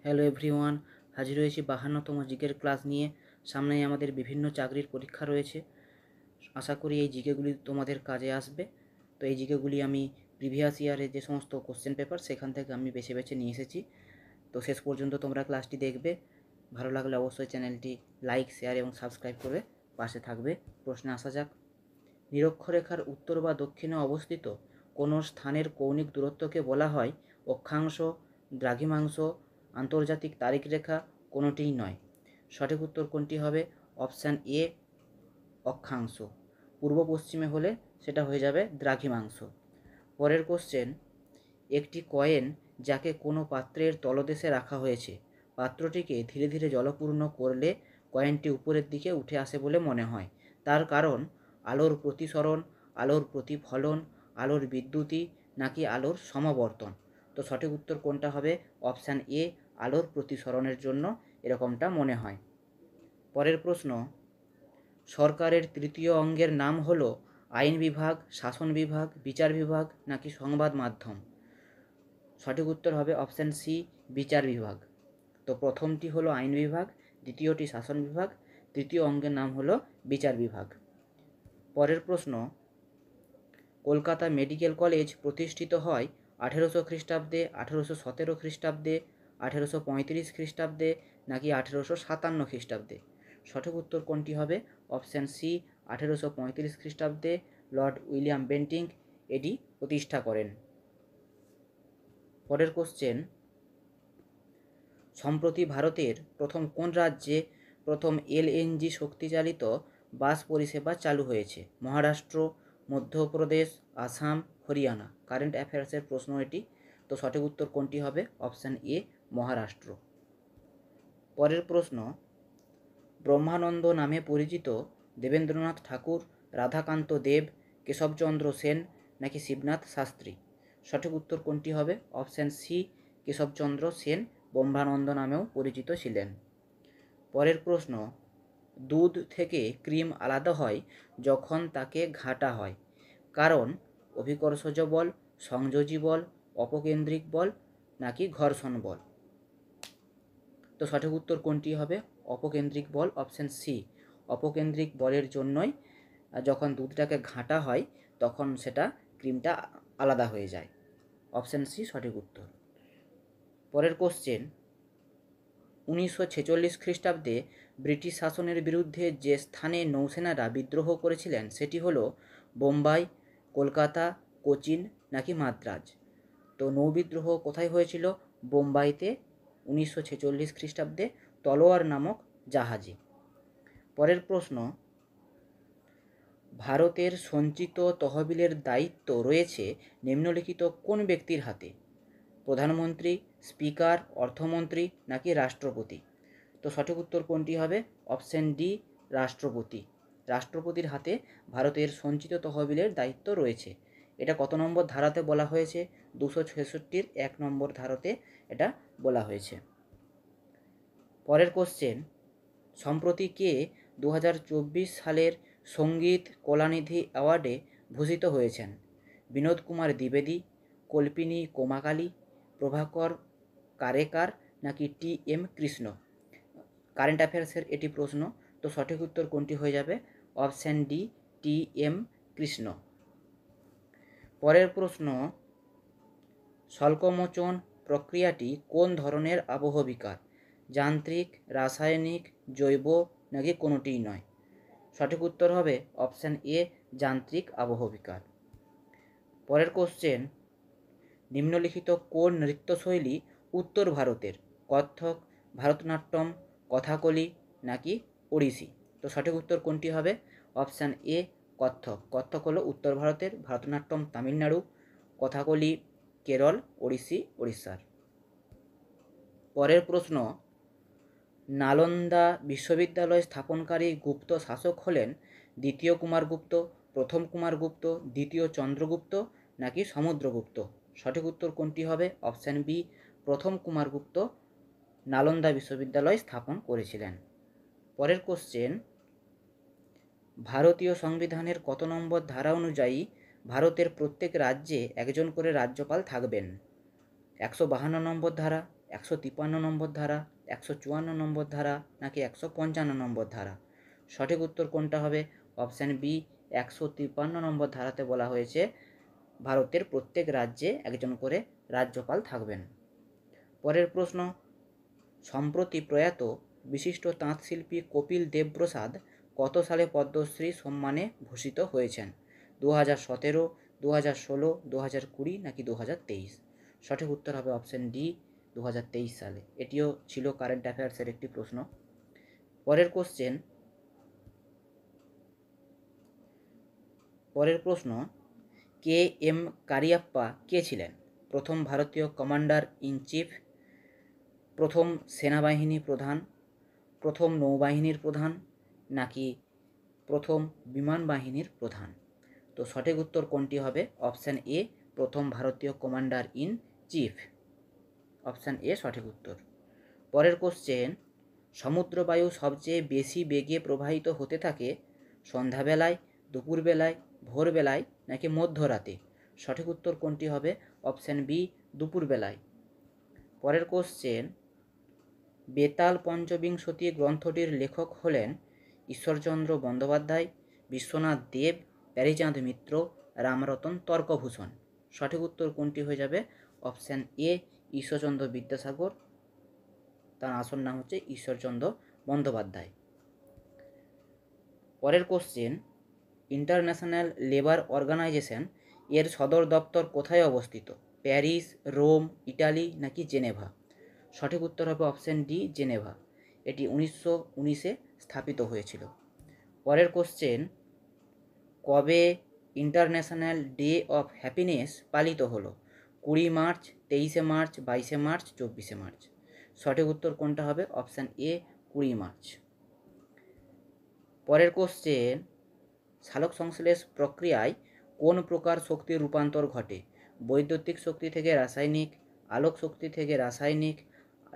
Hello everyone, হাজির হয়েছি 52তম জিকের ক্লাস নিয়ে। সামনেই আমাদের বিভিন্ন চাকরির পরীক্ষা রয়েছে। আশা করি এই জিকেগুলি তোমাদের কাজে আসবে। তো এই জিকেগুলি আমি প্রিভিয়াস ইয়ারের যে সমস্ত কোশ্চেন পেপার সেখান থেকে আমি বেছে বেছে নিয়ে এসেছি। তো শেষ পর্যন্ত তোমরা ক্লাসটি দেখবে। ভালো লাগলে অবশ্যই চ্যানেলটি লাইক, শেয়ার এবং সাবস্ক্রাইব করবে, পাশে থাকবে। প্রশ্নে আসা যাক। নিরক্ষরেখার উত্তর বা দক্ষিণে অবস্থিত কোনো স্থানের কৌণিক দূরত্বকে বলা হয় অক্ষাংশ, দ্রাঘিমাংশ, আন্তর্জাতিক তারিখ রেখা, কোনোটিই নয়। সঠিক উত্তর কোনটি হবে? অপশান এ, অক্ষাংশ। পূর্ব পশ্চিমে হলে সেটা হয়ে যাবে দ্রাঘিমাংশ। পরের কোশ্চেন, একটি কয়েন যাকে কোনো পাত্রের তলদেশে রাখা হয়েছে, পাত্রটিকে ধীরে ধীরে জলপূর্ণ করলে কয়েনটি উপরের দিকে উঠে আসে বলে মনে হয়। তার কারণ আলোর প্রতিসরণ, আলোর প্রতিফলন, আলোর বিদ্যুতি নাকি আলোর সমাবর্তন? তো সঠিক উত্তর কোনটা হবে? অপশান এ, আলোর প্রতিসরণের জন্য এরকমটা মনে হয়। পরের প্রশ্ন, সরকারের তৃতীয় অঙ্গের নাম হলো আইন বিভাগ, শাসন বিভাগ, বিচার বিভাগ নাকি সংবাদ মাধ্যম? সঠিক উত্তর হবে অপশান সি, বিচার বিভাগ। তো প্রথমটি হলো আইন বিভাগ, দ্বিতীয়টি শাসন বিভাগ, তৃতীয় অঙ্গের নাম হলো বিচার বিভাগ। পরের প্রশ্ন, কলকাতা মেডিকেল কলেজ প্রতিষ্ঠিত হয় 1800 খ্রিস্টাব্দে, 1817 খ্রিস্টাব্দে, 1835 খ্রিস্টাব্দে নাকি 1857 খ্রিস্টাব্দে? সঠিক উত্তর কোনটি হবে? অপশান সি, 1835 খ্রিস্টাব্দে লর্ড উইলিয়াম বেন্টিং এটি প্রতিষ্ঠা করেন। পরের কোশ্চেন, সম্প্রতি ভারতের প্রথম কোন রাজ্যে প্রথম এলএনজি শক্তিচালিত বাস পরিষেবা চালু হয়েছে? মহারাষ্ট্র, মধ্যপ্রদেশ, আসাম, হরিয়ানা? কারেন্ট অ্যাফেয়ার্সের প্রশ্ন এটি। তো সঠিক উত্তর কোনটি হবে? Option A, Maharashtra. পরের প্রশ্ন, ব্রহ্মানন্দ নামে পরিচিত দেবেন্দ্রনাথ ঠাকুর, রাধাকান্ত দেব, কেশবচন্দ্র সেন নাকি শিবনাথ শাস্ত্রী? সঠিক উত্তর কোনটি হবে? অপশান সি, কেশবচন্দ্র সেন ব্রহ্মানন্দ নামেও পরিচিত ছিলেন। পরের প্রশ্ন, দুধ থেকে ক্রিম আলাদা হয় যখন তাকে ঘাঁটা হয়, কারণ অভিকর্ষজ বল, সংযোজী বল, অপকেন্দ্রিক বল নাকি ঘর্ষণ বল? তো সঠিক উত্তর কোনটি হবে? অপকেন্দ্রিক বল, অপশান সি। অপকেন্দ্রিক বলের জন্যই যখন দুধটাকে ঘাঁটা হয় তখন সেটা ক্রিমটা আলাদা হয়ে যায়। অপশান সি সঠিক উত্তর। পরের কোশ্চেন, 1946 খ্রিস্টাব্দে ব্রিটিশ শাসনের বিরুদ্ধে যে স্থানে নৌসেনারা বিদ্রোহ করেছিলেন সেটি হলো বোম্বাই, কলকাতা, কোচিন নাকি মাদ্রাজ? তো নৌবিদ্রোহ কোথায় হয়েছিল? বোম্বাইতে 1946 খ্রিস্টাব্দে তলোয়ার নামক জাহাজে। পরের প্রশ্ন, ভারতের সঞ্চিত তহবিলের দায়িত্ব রয়েছে নিম্নলিখিত কোন ব্যক্তির হাতে? প্রধানমন্ত্রী, স্পিকার, অর্থমন্ত্রী নাকি রাষ্ট্রপতি? তো সঠিক উত্তর কোনটি হবে? অপশান ডি, রাষ্ট্রপতি। রাষ্ট্রপতির হাতে ভারতের সঞ্চিত তহবিলের দায়িত্ব রয়েছে। এটা কত নম্বর ধারাতে বলা হয়েছে? 266-র 1 নম্বর ধারাতে এটা বলা হয়েছে। পরের কোশ্চেন, সম্প্রতি কে 2024 সালের সঙ্গীত কলানিধি অ্যাওয়ার্ডে ভূষিত হয়েছেন? বিনোদ কুমার দ্বিবেদী, কল্পিনী কোমাকালী, প্রভাকর কারেকার নাকি টি এম কৃষ্ণ? কারেন্ট অ্যাফেয়ার্সের এটি প্রশ্ন। তো সঠিক উত্তর কোনটি হয়ে যাবে? Option D, T M Krishna. পরের প্রশ্ন, স্বল্পমোচন প্রক্রিয়াটি কোন ধরনের আবহবিকার? যান্ত্রিক, রাসায়নিক, জৈব নাকি কোনোটিই নয়? সঠিক উত্তর হবে অপশান এ, যান্ত্রিক আবহবিকার। পরের কোশ্চেন, নিম্নলিখিত কোন নৃত্যশৈলী উত্তর ভারতের? কত্থক, ভারতনাট্যম, কথাকলি নাকি ওড়িশি? তো সঠিক উত্তর কোনটি হবে? Option A, Kathak. কত্থক হলো উত্তর ভারতের, ভারতনাট্যম তামিলনাড়ু, কথাকলি কেরল, ওড়িশি ওড়িশার। পরের প্রশ্ন, নালন্দা বিশ্ববিদ্যালয় স্থাপনকারী গুপ্ত শাসক হলেন দ্বিতীয় কুমারগুপ্ত, প্রথম কুমারগুপ্ত, দ্বিতীয় চন্দ্রগুপ্ত নাকি সমুদ্রগুপ্ত? সঠিক উত্তর কোনটি হবে? অপশান বি, প্রথম কুমারগুপ্ত নালন্দা বিশ্ববিদ্যালয় স্থাপন করেছিলেন। পরের কোশ্চেন, ভারতীয় সংবিধানের কত নম্বর ধারা অনুযায়ী ভারতের প্রত্যেক রাজ্যে একজন করে রাজ্যপাল থাকবেন? 152 নম্বর ধারা, 153 নম্বর ধারা, 154 নম্বর ধারা নাকি 155 নম্বর ধারা? সঠিক উত্তর কোনটা হবে? অপশান বি, 153 নম্বর ধারাতে বলা হয়েছে ভারতের প্রত্যেক রাজ্যে একজন করে রাজ্যপাল থাকবেন। পরের প্রশ্ন, সম্প্রতি প্রয়াত বিশিষ্ট তাঁতশিল্পী কপিল দেবপ্রসাদ কত সালে পদ্মশ্রী সম্মানে ভূষিত হয়েছেন? 2017, 2016, 2020 নাকি 2023? সঠিক উত্তর হবে অপশান ডি, 2023 সালে। এটিও ছিল কারেন্ট অ্যাফেয়ার্সের একটি প্রশ্ন। পরের প্রশ্ন, কে এম কারিয়াপ্পা কে ছিলেন? প্রথম ভারতীয় কমান্ডার ইন চিফ, প্রথম সেনাবাহিনী প্রধান, প্রথম নৌবাহিনীর প্রধান নাকি প্রথম বিমান বাহিনীর প্রধান? তো সঠিক উত্তর কোনটি হবে? অপশান এ, প্রথম ভারতীয় commander in chief. Option A সঠিক উত্তর। পরের কোশ্চেন, সমুদ্রবায়ু সবচেয়ে বেশি বেগে প্রবাহিত হতে থাকে সন্ধ্যাবেলায়, দুপুরবেলায়, ভোরবেলায় নাকি মধ্যরাতে? সঠিক উত্তর কোনটি হবে? অপশান বি, দুপুরবেলায়। পরের কোশ্চেন, বেতাল পঞ্চবিংশতি গ্রন্থটির লেখক হলেন ঈশ্বরচন্দ্র বন্দ্যোপাধ্যায়, বিশ্বনাথ দেব, প্যারীচাঁদ মিত্র, রামরতন তর্কভূষণ? সঠিক উত্তর কোনটি হয়ে যাবে? Option A, Ishwarchandra Vidyasagar. তার আসল নাম হচ্ছে ঈশ্বরচন্দ্র বন্দ্যোপাধ্যায়। পরের কোশ্চেন, ইন্টারন্যাশনাল লেবার অর্গানাইজেশন এর সদর দপ্তর কোথায় অবস্থিত? প্যারিস, রোম, ইটালি নাকি জেনেভা? সঠিক উত্তর হবে অপশান ডি, জেনেভা। এটি 1919-এ স্থাপিত হয়েছিল। পরের কোশ্চেন, কবে ইন্টারন্যাশনাল ডে অফ হ্যাপিনেস পালিত হলো? 20 মার্চ, 23 মার্চ, 22 মার্চ, 24 মার্চ? সঠিক উত্তর কোনটা হবে? Option A, 20 March. পরের কোশ্চেন, সালোক সংশ্লেষ প্রক্রিয়ায় কোন প্রকার শক্তির রূপান্তর ঘটে? বৈদ্যুতিক শক্তি থেকে রাসায়নিক, আলোক শক্তি থেকে রাসায়নিক,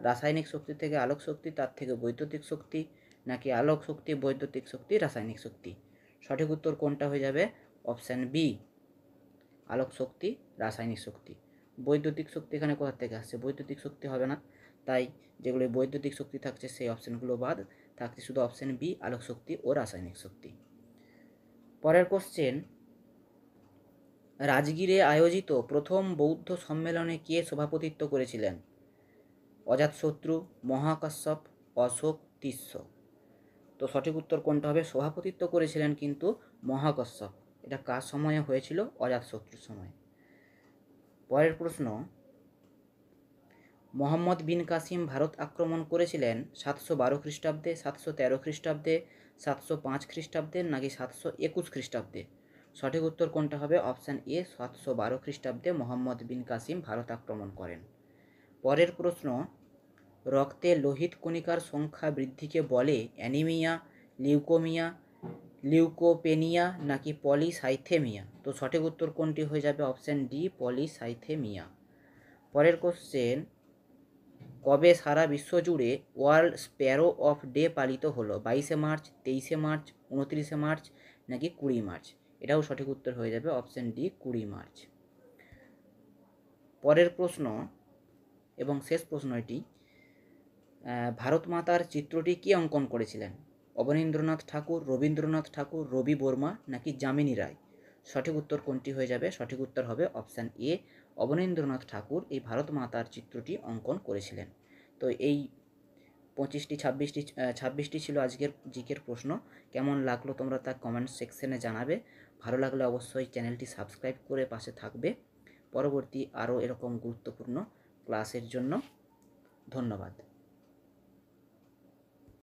রাসায়নিক শক্তি থেকে আলোক শক্তি, তার থেকে বৈদ্যুতিক শক্তি নাকি আলোক শক্তি, বৈদ্যুতিক শক্তি, রাসায়নিক শক্তি? সঠিক উত্তর কোনটা হয়ে যাবে? অপশান বি, আলোক শক্তি, রাসায়নিক শক্তি। বৈদ্যুতিক শক্তি এখানে কোথা থেকে আসছে? বৈদ্যুতিক শক্তি হবে না, তাই যেগুলো বৈদ্যুতিক শক্তি থাকছে সেই অপশানগুলো বাদ, থাকছে শুধু অপশান বি, আলোক শক্তি ও রাসায়নিক শক্তি। পরের কোশ্চেন, রাজগীরে আয়োজিত প্রথম বৌদ্ধ সম্মেলনে কে সভাপতিত্ব করেছিলেন? অজাতশত্রু, মহাকাশ্যপ, অশোক, তিস্য? তো সঠিক উত্তর কোনটা হবে? সভাপতিত্ব করেছিলেন কিন্তু মহাকাশ্যপ। এটা কার সময়ে হয়েছিল? অজাতশত্রুর সময়। পরের প্রশ্ন, মোহাম্মদ বিন কাসিম ভারত আক্রমণ করেছিলেন 712 খ্রিস্টাব্দে, 713 খ্রিস্টাব্দে, 705 খ্রিস্টাব্দে নাকি 721 খ্রিস্টাব্দে? সঠিক উত্তর কোনটা হবে? অপশান এ, 712 খ্রিস্টাব্দে মোহাম্মদ বিন কাসিম ভারত আক্রমণ করেন। পরের প্রশ্ন, রক্তে লোহিত কণিকার সংখ্যা বৃদ্ধিকে বলে অ্যানিমিয়া, লিউকোমিয়া, লিউকোপেনিয়া নাকি পলিসাইথেমিয়া? তো সঠিক উত্তর কোনটি হয়ে যাবে? Option D, polycythaemia. পরের কোশ্চেন, কবে সারা বিশ্ব জুড়ে ওয়ার্ল্ড স্প্যারো অফ ডে পালিত হলো? 22 মার্চ, 23 মার্চ, 29 মার্চ নাকি 20 মার্চ? এটাও সঠিক উত্তর হয়ে যাবে অপশান ডি, 20 মার্চ। পরের প্রশ্ন এবং শেষ প্রশ্ন এটি, ভারত মাতার চিত্রটি কে অঙ্কন করেছিলেন? অবনীন্দ্রনাথ ঠাকুর, রবীন্দ্রনাথ ঠাকুর, রবি বর্মা নাকি যামিনী রায়? সঠিক উত্তর কোনটি হয়ে যাবে? সঠিক উত্তর হবে অপশান এ, অবনীন্দ্রনাথ ঠাকুর এই ভারত মাতার চিত্রটি অঙ্কন করেছিলেন। তো এই 26টি ছিল আজকের জিকের প্রশ্ন। কেমন লাগলো তোমরা তা কমেন্ট সেকশনে জানাবে। ভালো লাগলে অবশ্যই চ্যানেলটি সাবস্ক্রাইব করে পাশে থাকবে পরবর্তী আরও এরকম গুরুত্বপূর্ণ ক্লাসের জন্য। ধন্যবাদ।